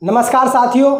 नमस्कार साथियों,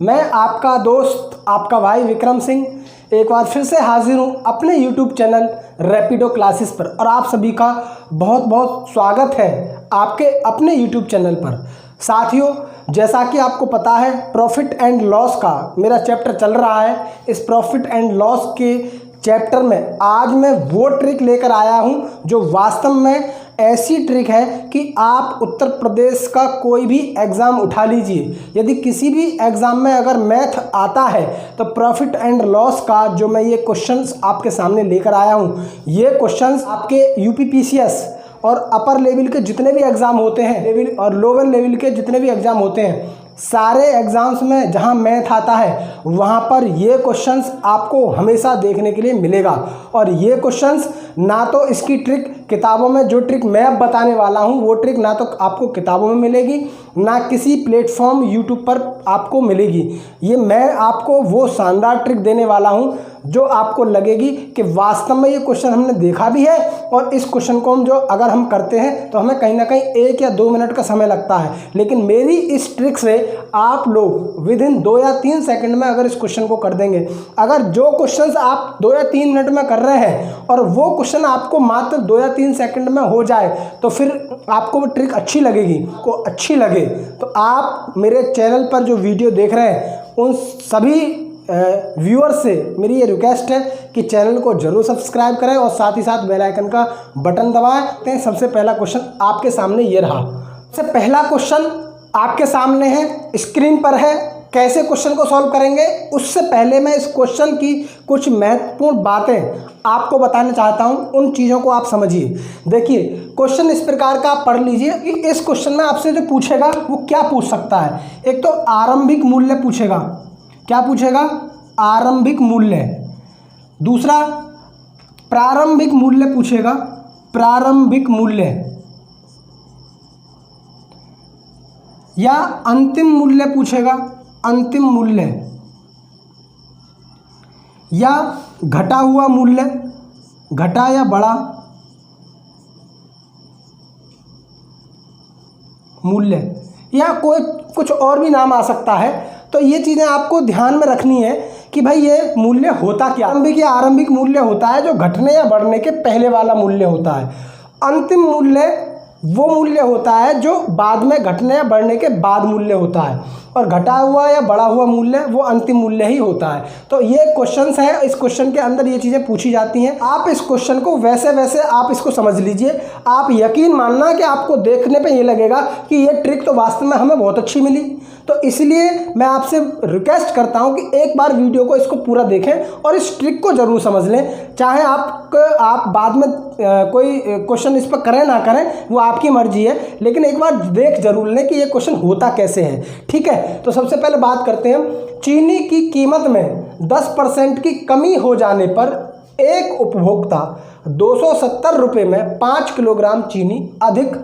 मैं आपका दोस्त आपका भाई विक्रम सिंह एक बार फिर से हाजिर हूँ अपने YouTube चैनल रैपिडो क्लासेस पर। और आप सभी का बहुत बहुत स्वागत है आपके अपने YouTube चैनल पर। साथियों, जैसा कि आपको पता है, प्रॉफिट एंड लॉस का मेरा चैप्टर चल रहा है। इस प्रॉफिट एंड लॉस के चैप्टर में आज मैं वो ट्रिक लेकर आया हूँ जो वास्तव में ऐसी ट्रिक है कि आप उत्तर प्रदेश का कोई भी एग्ज़ाम उठा लीजिए, यदि किसी भी एग्ज़ाम में अगर मैथ आता है तो प्रॉफिट एंड लॉस का जो मैं ये क्वेश्चंस आपके सामने लेकर आया हूँ, ये क्वेश्चंस आपके यूपीपीसीएस और अपर लेवल के जितने भी एग्ज़ाम होते हैं, लेवल और लोअर लेवल के जितने भी एग्ज़ाम होते हैं, सारे एग्ज़ाम्स में जहां मैथ आता है वहां पर ये क्वेश्चंस आपको हमेशा देखने के लिए मिलेगा। और ये क्वेश्चंस ना तो इसकी ट्रिक किताबों में, जो ट्रिक मैं अब बताने वाला हूं वो ट्रिक ना तो आपको किताबों में मिलेगी, ना किसी प्लेटफॉर्म यूट्यूब पर आपको मिलेगी। ये मैं आपको वो शानदार ट्रिक देने वाला हूं जो आपको लगेगी कि वास्तव में ये क्वेश्चन हमने देखा भी है और इस क्वेश्चन को हम जो अगर हम करते हैं तो हमें कहीं ना कहीं 1 या 2 मिनट का समय लगता है, लेकिन मेरी इस ट्रिक से आप लोग विद इन 2 या 3 सेकंड में अगर इस क्वेश्चन को कर देंगे। अगर जो क्वेश्चंस आप 2 या 3 मिनट में कर रहे हैं और वो क्वेश्चन आपको मात्र 2 या 3 सेकंड में हो जाए तो फिर आपको वो ट्रिक अच्छी लगेगी। को अच्छी लगे तो आप मेरे चैनल पर जो वीडियो देख रहे हैं उन सभी व्यूअर्स से मेरी ये रिक्वेस्ट है कि चैनल को जरूर सब्सक्राइब करें और साथ ही साथ बेल आइकन का बटन दबाएं। सबसे पहला क्वेश्चन आपके सामने ये रहा। सबसे पहला क्वेश्चन आपके सामने है, स्क्रीन पर है। कैसे क्वेश्चन को सॉल्व करेंगे उससे पहले मैं इस क्वेश्चन की कुछ महत्वपूर्ण बातें आपको बताना चाहता हूं, उन चीज़ों को आप समझिए। देखिए, क्वेश्चन इस प्रकार का आप पढ़ लीजिए कि इस क्वेश्चन में आपसे जो पूछेगा वो क्या पूछ सकता है। एक तो आरंभिक मूल्य पूछेगा। क्या पूछेगा? आरंभिक मूल्य। दूसरा, प्रारंभिक मूल्य पूछेगा। प्रारंभिक मूल्य या अंतिम मूल्य पूछेगा। अंतिम मूल्य या घटा हुआ मूल्य, घटा या बढ़ा मूल्य, या कोई कुछ और भी नाम आ सकता है। तो ये चीज़ें आपको ध्यान में रखनी है कि भाई ये मूल्य होता क्या। आरंभिक या आरंभिक मूल्य होता है जो घटने या बढ़ने के पहले वाला मूल्य होता है। अंतिम मूल्य वो मूल्य होता है जो बाद में घटने या बढ़ने के बाद मूल्य होता है, और घटा हुआ या बढ़ा हुआ मूल्य वो अंतिम मूल्य ही होता है। तो ये क्वेश्चंस है, इस क्वेश्चन के अंदर ये चीज़ें पूछी जाती हैं। आप इस क्वेश्चन को वैसे वैसे आप इसको समझ लीजिए। आप यकीन मानना कि आपको देखने पे ये लगेगा कि ये ट्रिक तो वास्तव में हमें बहुत अच्छी मिली। तो इसलिए मैं आपसे रिक्वेस्ट करता हूं कि एक बार वीडियो को इसको पूरा देखें और इस ट्रिक को ज़रूर समझ लें। चाहे आप बाद में कोई क्वेश्चन इस पर करें ना करें, वो आपकी मर्जी है, लेकिन एक बार देख जरूर लें कि ये क्वेश्चन होता कैसे है। ठीक है, तो सबसे पहले बात करते हैं। चीनी की कीमत में 10% की कमी हो जाने पर एक उपभोक्ता 270 रुपये में 5 किलोग्राम चीनी अधिक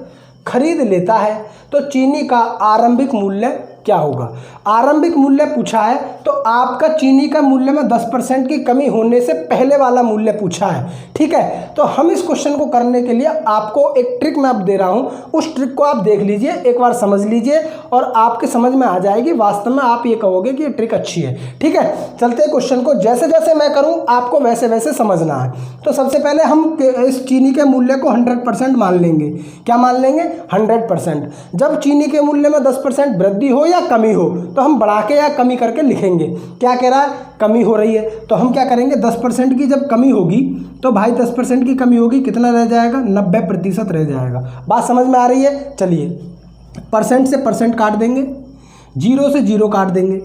खरीद लेता है, तो चीनी का आरंभिक मूल्य क्या होगा। आरंभिक मूल्य पूछा है तो आपका चीनी का मूल्य में 10% की कमी होने से पहले वाला मूल्य पूछा है। ठीक है, तो हम इस क्वेश्चन को करने के लिए आपको एक ट्रिक मैं अब दे रहा हूं, उस ट्रिक को आप देख लीजिए, एक बार समझ लीजिए और आपके समझ में आ जाएगी। वास्तव में आप ये कहोगे कि ये ट्रिक अच्छी है। ठीक है, चलते हैं क्वेश्चन को। जैसे जैसे मैं करूँ आपको वैसे वैसे समझना है। तो सबसे पहले हम इस चीनी के मूल्य को 100% मान लेंगे। क्या मान लेंगे? 100%। जब चीनी के मूल्य में 10% वृद्धि हो या कमी हो तो हम बढ़ा के या कमी करके लिखेंगे। क्या कह रहा है? कमी हो रही है, तो हम क्या करेंगे? 10% की जब कमी होगी तो भाई 10% की कमी होगी, कितना रह जाएगा? 90% रह जाएगा। बात समझ में आ रही है? चलिए, परसेंट से परसेंट काट देंगे, 0 से 0 काट देंगे।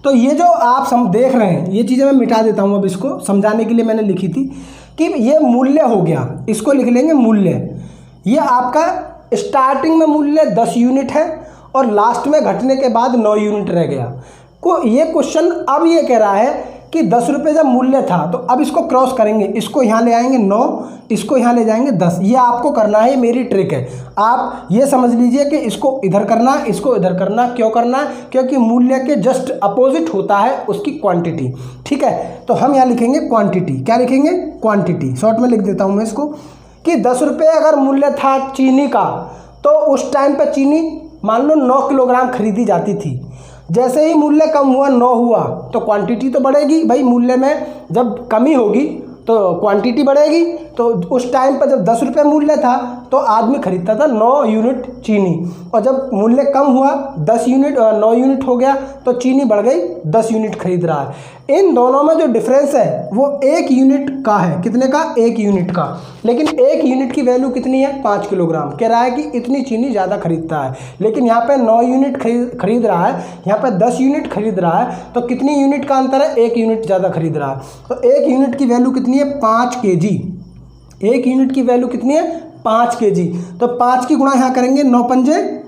तो ये जो आप देख रहे हैं, ये चीज़ें मैं मिटा देता हूँ। अब इसको समझाने के लिए मैंने लिखी थी कि ये मूल्य हो गया, इसको लिख लेंगे मूल्य। ये आपका स्टार्टिंग में मूल्य 10 यूनिट है और लास्ट में घटने के बाद 9 यूनिट रह गया। ये क्वेश्चन अब ये कह रहा है कि 10 रुपये जब मूल्य था तो अब इसको क्रॉस करेंगे, इसको यहाँ ले आएंगे 9, इसको यहाँ ले जाएंगे 10। ये आपको करना है, ये मेरी ट्रिक है। आप ये समझ लीजिए कि इसको इधर करना, इसको इधर करना। क्यों करना है? क्योंकि मूल्य के जस्ट अपोजिट होता है उसकी क्वांटिटी। ठीक है, तो हम यहाँ लिखेंगे क्वांटिटी। क्या लिखेंगे? क्वांटिटी। शॉर्ट में लिख देता हूँ मैं इसको कि 10 रुपये अगर मूल्य था चीनी का तो उस टाइम पे चीनी मान लो 9 किलोग्राम खरीदी जाती थी, जैसे ही मूल्य कम हुआ 9 हुआ तो क्वांटिटी तो बढ़ेगी भाई, मूल्य में जब कमी होगी तो क्वांटिटी बढ़ेगी। तो उस टाइम पर जब 10 रुपये मूल्य था तो आदमी खरीदता था 9 यूनिट चीनी, और जब मूल्य कम हुआ 10 यूनिट 9 यूनिट हो गया तो चीनी बढ़ गई 10 यूनिट खरीद रहा है। इन दोनों में जो डिफरेंस है वो 1 यूनिट का है। कितने का? 1 यूनिट का। लेकिन 1 यूनिट की वैल्यू कितनी है? 5 किलोग्राम। कह रहा है कि इतनी चीनी ज़्यादा खरीदता है, लेकिन यहाँ पे 9 यूनिट खरीद रहा है, यहाँ पे 10 यूनिट खरीद रहा है, तो कितनी यूनिट का अंतर है? 1 यूनिट ज़्यादा खरीद रहा है। तो 1 यूनिट की वैल्यू कितनी है? 5 kg। 1 यूनिट की वैल्यू कितनी है? 5 kg। तो 5 की गुणा यहाँ करेंगे, 9 पंजे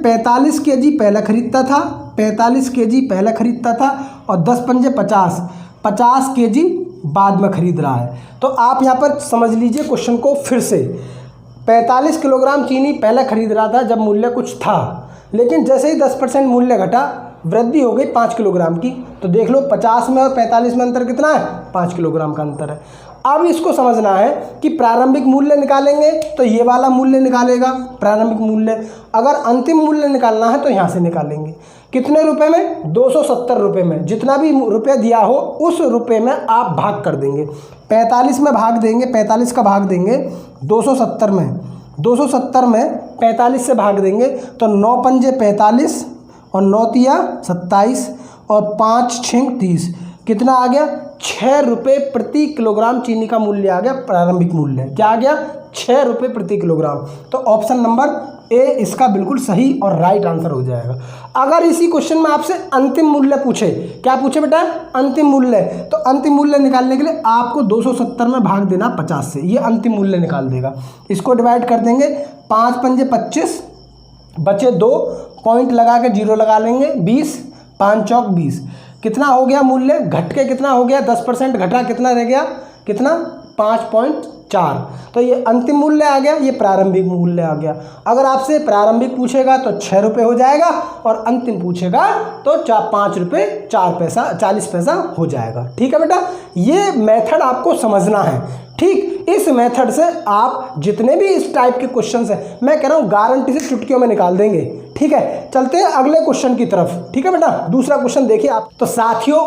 45 kg पहले खरीदता था, 45 kg पहले खरीदता था, और 10 पंजे 50 kg बाद में खरीद रहा है। तो आप यहाँ पर समझ लीजिए क्वेश्चन को फिर से। 45 किलोग्राम चीनी पहले खरीद रहा था जब मूल्य कुछ था, लेकिन जैसे ही 10% मूल्य घटा, वृद्धि हो गई 5 किलोग्राम की। तो देख लो 50 में और 45 में अंतर कितना है? 5 किलोग्राम का अंतर है। अब इसको समझना है कि प्रारंभिक मूल्य निकालेंगे तो ये वाला मूल्य निकालेगा प्रारंभिक मूल्य, अगर अंतिम मूल्य निकालना है तो यहाँ से निकालेंगे। कितने रुपए में? 270 रुपये में। जितना भी रुपये दिया हो उस रुपये में आप भाग कर देंगे। 45 में भाग देंगे, 45 का भाग देंगे 270 में, 270 में 45 से भाग देंगे तो 9 पंजे 45 और 9 तिया 27 और 5 6 30। कितना आ गया? 6 रुपये प्रति किलोग्राम चीनी का मूल्य आ गया। प्रारंभिक मूल्य क्या आ गया? 6 रुपये प्रति किलोग्राम। तो ऑप्शन नंबर ए इसका बिल्कुल सही और राइट आंसर हो जाएगा। अगर इसी क्वेश्चन में आपसे अंतिम मूल्य पूछे, क्या पूछे बेटा? अंतिम मूल्य, तो अंतिम मूल्य निकालने के लिए आपको 270 में भाग देना 50 से, ये अंतिम मूल्य निकाल देगा। इसको डिवाइड कर देंगे, 5 पंजे 25, बचे 2, पॉइंट लगा के 0 लगा लेंगे, 20, 5 चौक 20। कितना हो गया मूल्य? घट के कितना हो गया? 10% घटा, कितना रह गया? कितना? 5.4। तो ये अंतिम मूल्य आ गया, ये प्रारंभिक मूल्य आ गया। अगर आपसे प्रारंभिक पूछेगा तो 6 रुपये हो जाएगा, और अंतिम पूछेगा तो 5 रुपये 4 पैसा 40 पैसा हो जाएगा। ठीक है बेटा, ये मेथड आपको समझना है। ठीक, इस मेथड से आप जितने भी इस टाइप के क्वेश्चंस हैं, मैं कह रहा हूँ गारंटी से चुटकियों में निकाल देंगे। ठीक है, चलते हैं अगले क्वेश्चन की तरफ। ठीक है बेटा, दूसरा क्वेश्चन देखिए आप। तो साथियों,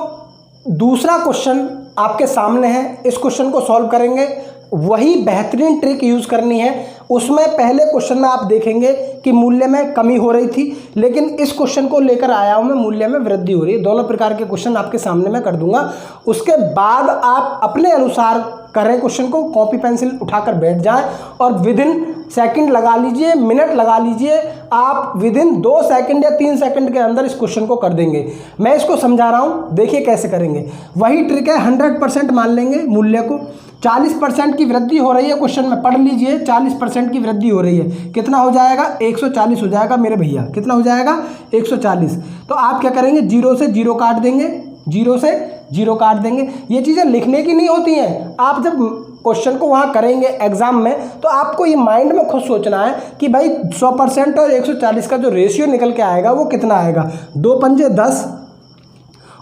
दूसरा क्वेश्चन आपके सामने है, इस क्वेश्चन को सॉल्व करेंगे। वही बेहतरीन ट्रिक यूज़ करनी है। उसमें पहले क्वेश्चन में आप देखेंगे कि मूल्य में कमी हो रही थी, लेकिन इस क्वेश्चन को लेकर आया हूं मैं, मूल्य में वृद्धि हो रही है। दोनों प्रकार के क्वेश्चन आपके सामने मैं कर दूंगा। उसके बाद आप अपने अनुसार करें क्वेश्चन को, कॉपी पेंसिल उठाकर बैठ जाएं और विदिन सेकंड लगा लीजिए, मिनट लगा लीजिए। आप विदिन 2 सेकंड या 3 सेकंड के अंदर इस क्वेश्चन को कर देंगे। मैं इसको समझा रहा हूं, देखिए कैसे करेंगे। वही ट्रिक है, 100% मान लेंगे मूल्य को। 40% की वृद्धि हो रही है क्वेश्चन में, पढ़ लीजिए। 40% की वृद्धि हो रही है, कितना हो जाएगा? 140 हो जाएगा मेरे भैया। कितना हो जाएगा? 140। तो आप क्या करेंगे? 0 से 0 काट देंगे, 0 से 0 काट देंगे। ये चीज़ें लिखने की नहीं होती हैं। आप जब क्वेश्चन को वहाँ करेंगे एग्जाम में, तो आपको ये माइंड में खुद सोचना है कि भाई 100% और 140 का जो रेशियो निकल के आएगा वो कितना आएगा। 2 पंजे 10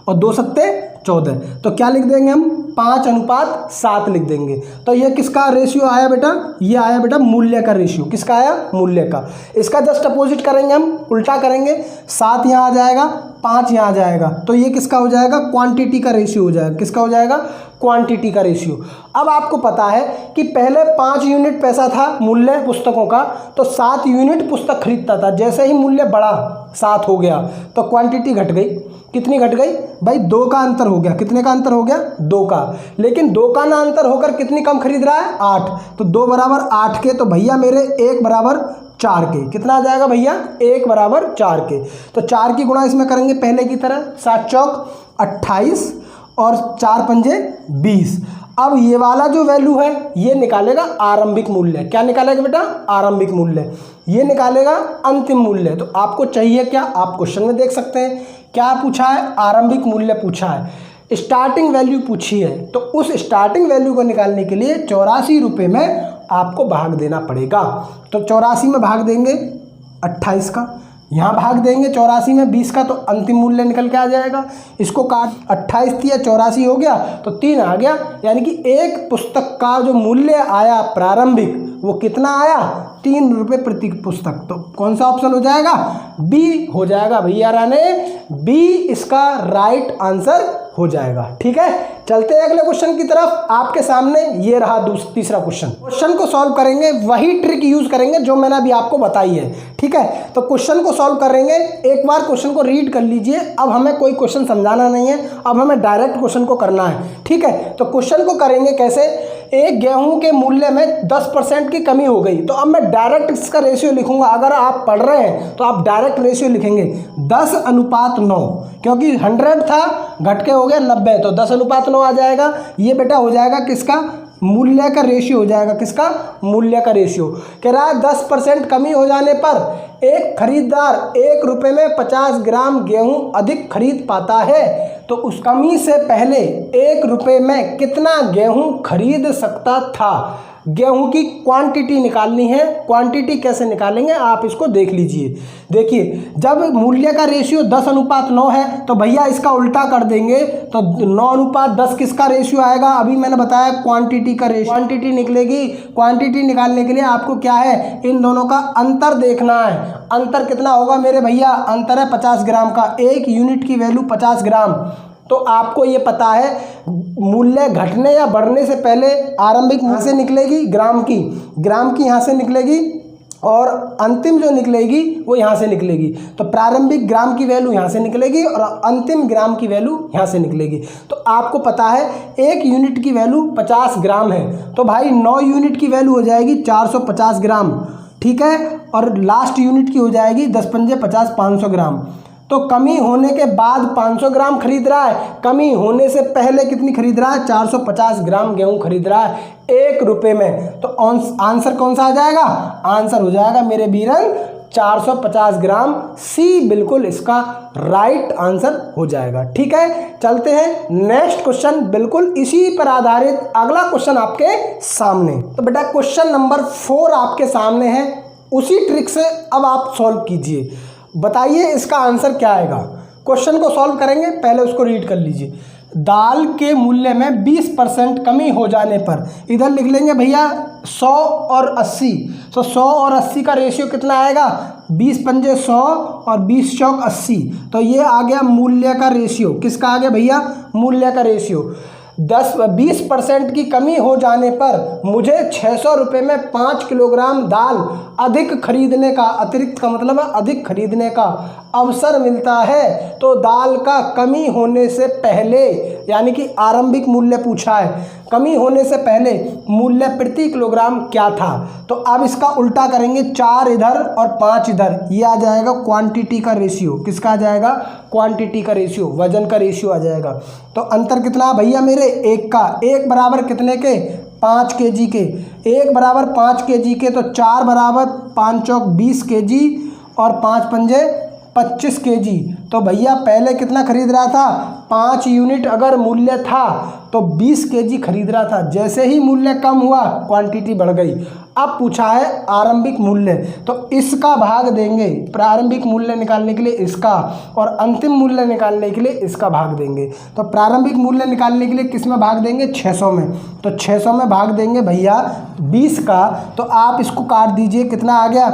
और 2 सत्ते 14। तो क्या लिख देंगे हम? 5:7 लिख देंगे। तो ये किसका रेशियो आया बेटा? ये आया बेटा मूल्य का रेशियो। किसका आया? मूल्य का। इसका जस्ट अपोजिट करेंगे हम, उल्टा करेंगे। 7 यहाँ आ जाएगा, 5 यहाँ आ जाएगा। तो ये किसका हो जाएगा? क्वांटिटी का रेशियो हो जाएगा। किसका हो जाएगा? क्वांटिटी का रेशियो। अब आपको पता है कि पहले 5 यूनिट पैसा था मूल्य पुस्तकों का, तो 7 यूनिट पुस्तक खरीदता था। जैसे ही मूल्य बढ़ा, 7 हो गया, तो क्वांटिटी घट गई। कितनी घट गई भाई? 2 का अंतर हो गया। कितने का अंतर हो गया? 2 का। लेकिन 2 का ना अंतर होकर कितनी कम खरीद रहा है? 8। तो 2 बराबर 8 के, तो भैया मेरे 1 बराबर 4 के। कितना आ जाएगा भैया? 1 बराबर 4 के। तो 4 की गुणा इसमें करेंगे पहले की तरह, 7 चौक 28 और 4 पंजे 20। अब ये वाला जो वैल्यू है ये निकालेगा आरंभिक मूल्य। क्या निकालेगा बेटा? आरंभिक मूल्य। ये निकालेगा अंतिम मूल्य। तो आपको चाहिए क्या? आप क्वेश्चन में देख सकते हैं क्या पूछा है? आरंभिक मूल्य पूछा है, स्टार्टिंग वैल्यू पूछी है। तो उस स्टार्टिंग वैल्यू को निकालने के लिए 84 रुपये में आपको भाग देना पड़ेगा। तो 84 में भाग देंगे 28 का, यहाँ भाग देंगे 84 में 20 का, तो अंतिम मूल्य निकल के आ जाएगा। इसको काट 28 थी, 84 हो गया तो 3 आ गया। यानी कि एक पुस्तक का जो मूल्य आया प्रारंभिक वो कितना आया, 3 रुपये प्रति पुस्तक। तो कौन सा ऑप्शन हो जाएगा, बी हो जाएगा भैया राने, बी इसका राइट आंसर हो जाएगा। ठीक है, चलते हैं अगले क्वेश्चन की तरफ। आपके सामने ये रहा तीसरा क्वेश्चन। क्वेश्चन को सॉल्व करेंगे, वही ट्रिक यूज करेंगे जो मैंने अभी आपको बताई है। ठीक है, तो क्वेश्चन को सॉल्व करेंगे, एक बार क्वेश्चन को रीड कर लीजिए। अब हमें कोई क्वेश्चन समझाना नहीं है, अब हमें डायरेक्ट क्वेश्चन को करना है। ठीक है, तो क्वेश्चन को करेंगे कैसे, एक गेहूं के मूल्य में 10% की कमी हो गई, तो अब मैं डायरेक्ट इसका रेशियो लिखूंगा। अगर आप पढ़ रहे हैं तो आप डायरेक्ट रेशियो लिखेंगे 10:9, क्योंकि 100 था घट के हो गया 90, तो 10:9 आ जाएगा। ये बेटा हो जाएगा किसका, मूल्य का रेशियो हो जाएगा। किसका, मूल्य का रेशियो। कह रहा है 10% कमी हो जाने पर एक खरीदार 1 रुपये में 50 ग्राम गेहूं अधिक खरीद पाता है, तो उस कमी से पहले 1 रुपये में कितना गेहूं खरीद सकता था। गेहूं की क्वांटिटी निकालनी है। क्वांटिटी कैसे निकालेंगे आप इसको देख लीजिए। देखिए, जब मूल्य का रेशियो 10:9 है तो भैया इसका उल्टा कर देंगे, तो 9:10 किसका रेशियो आएगा, अभी मैंने बताया क्वांटिटी का रेशियो। क्वांटिटी निकलेगी, क्वांटिटी निकालने के लिए आपको क्या है, इन दोनों का अंतर देखना है। अंतर कितना होगा मेरे भैया, अंतर है 50 ग्राम का। 1 यूनिट की वैल्यू 50 ग्राम। तो आपको ये पता है मूल्य घटने या बढ़ने से पहले आरंभिक यहाँ से निकलेगी ग्राम की यहाँ से निकलेगी, और अंतिम जो निकलेगी वो यहाँ से निकलेगी। तो प्रारंभिक ग्राम की वैल्यू यहाँ से निकलेगी और अंतिम ग्राम की वैल्यू यहाँ से निकलेगी। तो आपको पता है 1 यूनिट की वैल्यू 50 ग्राम है, तो भाई 9 यूनिट की वैल्यू हो जाएगी 450 ग्राम। ठीक है, और लास्ट यूनिट की हो जाएगी 10×5 50, 500 ग्राम। तो कमी होने के बाद 500 ग्राम खरीद रहा है, कमी होने से पहले कितनी खरीद रहा है, 450 ग्राम गेहूं खरीद रहा है 1 रुपये में। तो आंसर कौन सा आ जाएगा, आंसर हो जाएगा मेरे बीरन 450 ग्राम। सी बिल्कुल इसका राइट आंसर हो जाएगा। ठीक है, चलते हैं नेक्स्ट क्वेश्चन, बिल्कुल इसी पर आधारित अगला क्वेश्चन आपके सामने। तो बेटा क्वेश्चन नंबर 4 आपके सामने है, उसी ट्रिक से अब आप सॉल्व कीजिए। बताइए इसका आंसर क्या आएगा। क्वेश्चन को सॉल्व करेंगे, पहले उसको रीड कर लीजिए। दाल के मूल्य में 20% कमी हो जाने पर, इधर लिख लेंगे भैया 100 और 80। तो 100 और 80 का रेशियो कितना आएगा, 20×5 100 और 20×4 80। तो ये आ गया मूल्य का रेशियो। किसका आ गया भैया, मूल्य का रेशियो। 20% की कमी हो जाने पर मुझे 600 रुपये में 5 किलोग्राम दाल अधिक खरीदने का, अतिरिक्त का मतलब है अधिक खरीदने का अवसर मिलता है। तो दाल का कमी होने से पहले, यानी कि आरंभिक मूल्य पूछा है, कमी होने से पहले मूल्य प्रति किलोग्राम क्या था। तो अब इसका उल्टा करेंगे, 4 इधर और 5 इधर, ये आ जाएगा क्वांटिटी का रेशियो। किसका आ जाएगा, क्वांटिटी का रेशियो, वजन का रेशियो आ जाएगा। तो अंतर कितना भैया मेरे, 1 का। 1 बराबर कितने के, 5 kg के। 1 बराबर 5 kg के, तो 4 बराबर 5×4 20 kg और 5×5 25 kg। तो भैया पहले कितना खरीद रहा था, 5 यूनिट अगर मूल्य था तो 20 kg खरीद रहा था। जैसे ही मूल्य कम हुआ क्वांटिटी बढ़ गई। अब पूछा है आरंभिक मूल्य, तो इसका भाग देंगे, प्रारंभिक मूल्य निकालने के लिए इसका, और अंतिम मूल्य निकालने के लिए इसका भाग देंगे। तो प्रारंभिक मूल्य निकालने के लिए किस में भाग देंगे, 600 में। तो 600 में भाग देंगे भैया 20 का, तो आप इसको काट दीजिए, कितना आ गया,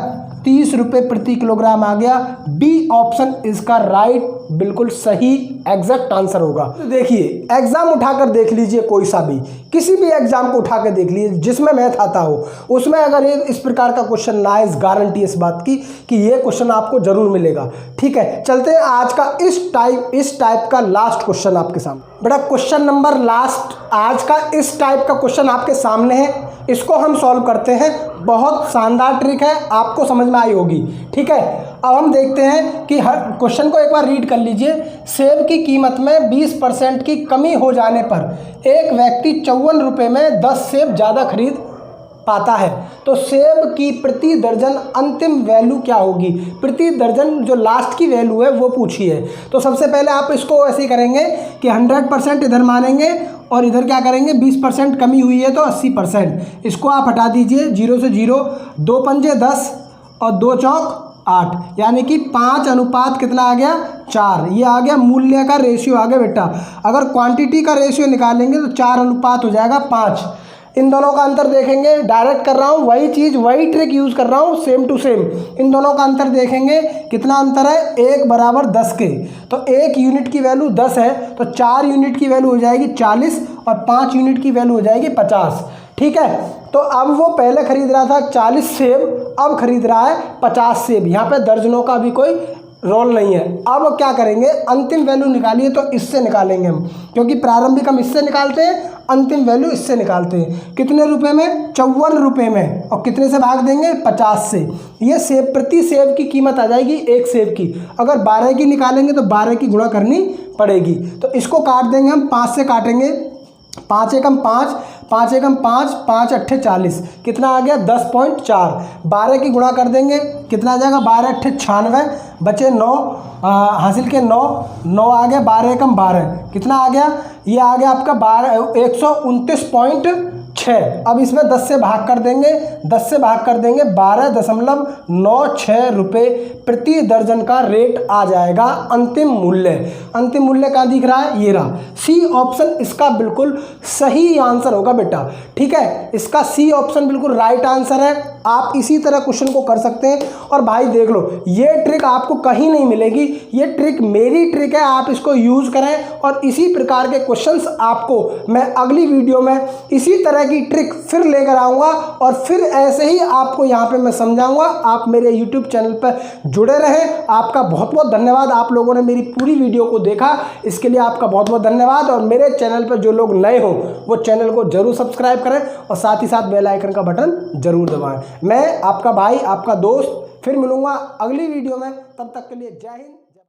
30 रुपये प्रति किलोग्राम आ गया। बी ऑप्शन इसका राइट, बिल्कुल सही एग्जैक्ट आंसर होगा। तो देखिए एग्जाम उठाकर देख लीजिए, कोई सा भी, किसी भी एग्जाम को उठा कर देख लीजिए जिसमें मैथ आता हो, उसमें अगर ये इस प्रकार का क्वेश्चन ना आए, इस गारंटी इस बात की कि ये क्वेश्चन आपको जरूर मिलेगा। ठीक है, चलते हैं आज का इस टाइप का लास्ट क्वेश्चन आपके सामने। बेटा क्वेश्चन नंबर लास्ट, आज का इस टाइप का क्वेश्चन आपके सामने है, इसको हम सॉल्व करते हैं। बहुत शानदार ट्रिक है, आपको समझ में आई होगी। ठीक है, अब हम देखते हैं कि हर क्वेश्चन को एक बार रीड कर लीजिए। सेब की कीमत में 20% की कमी हो जाने पर एक व्यक्ति 54 रुपये में 10 सेब ज़्यादा खरीद पाता है, तो सेब की प्रति दर्जन अंतिम वैल्यू क्या होगी। प्रति दर्जन जो लास्ट की वैल्यू है वो पूछी है। तो सबसे पहले आप इसको ऐसे ही करेंगे कि 100% इधर मानेंगे और इधर क्या करेंगे, 20% कमी हुई है तो 80%। इसको आप हटा दीजिए, 0 से 0, 2×5 10 और 2×4 8, यानी कि 5 अनुपात कितना आ गया 4। ये आ गया मूल्य का रेशियो आ गया बेटा। अगर क्वांटिटी का रेशियो निकालेंगे तो 4 अनुपात हो जाएगा 5। इन दोनों का अंतर देखेंगे, डायरेक्ट कर रहा हूँ, वही चीज़ वही ट्रिक यूज़ कर रहा हूँ, सेम टू सेम। इन दोनों का अंतर देखेंगे, कितना अंतर है, 1 बराबर 10 के। तो 1 यूनिट की वैल्यू 10 है, तो 4 यूनिट की वैल्यू हो जाएगी 40 और 5 यूनिट की वैल्यू हो जाएगी 50। ठीक है, तो अब वो पहले खरीद रहा था 40 सेब, अब खरीद रहा है 50 सेब। यहाँ पे दर्जनों का भी कोई रोल नहीं है। अब क्या करेंगे, अंतिम वैल्यू निकालिए, तो इससे निकालेंगे हम, क्योंकि प्रारंभिक हम इससे निकालते हैं, अंतिम वैल्यू इससे निकालते हैं। कितने रुपए में, 54 रुपये में, और कितने से भाग देंगे, 50 से। ये सेब, प्रति सेब की कीमत आ जाएगी 1 सेब की। अगर 12 की निकालेंगे तो 12 की गुणा करनी पड़ेगी। तो इसको काट देंगे हम, 5 से काटेंगे, 5 एकम 5, 5 एकम 5, 5 अट्ठे 40, कितना आ गया 10.4। 12 की गुणा कर देंगे, कितना आ जाएगा, 12 अट्ठे 96, बचे 9, हासिल के 9, 9 आ गया, 12 एकम 12, कितना आ गया, ये आ गया आपका 129.6। अब इसमें 10 से भाग कर देंगे, 10 से भाग कर देंगे, 12.96 रुपये प्रति दर्जन का रेट आ जाएगा। अंतिम मूल्य, अंतिम मूल्य कहाँ दिख रहा है, ये रहा, सी ऑप्शन इसका बिल्कुल सही आंसर होगा बेटा। ठीक है, इसका सी ऑप्शन बिल्कुल राइट आंसर है। आप इसी तरह क्वेश्चन को कर सकते हैं। और भाई देख लो, ये ट्रिक आपको कहीं नहीं मिलेगी, ये ट्रिक मेरी ट्रिक है, आप इसको यूज़ करें। और इसी प्रकार के क्वेश्चंस आपको मैं अगली वीडियो में इसी तरह की ट्रिक फिर लेकर आऊँगा, और फिर ऐसे ही आपको यहाँ पे मैं समझाऊँगा। आप मेरे YouTube चैनल पर जुड़े रहें। आपका बहुत बहुत धन्यवाद, आप लोगों ने मेरी पूरी वीडियो को देखा, इसके लिए आपका बहुत बहुत धन्यवाद। और मेरे चैनल पर जो लोग नए हों वो चैनल को जरूर सब्सक्राइब करें, और साथ ही साथ बेल आइकन का बटन जरूर दबाएं। मैं आपका भाई, आपका दोस्त, फिर मिलूंगा अगली वीडियो में। तब तक के लिए जय हिंद।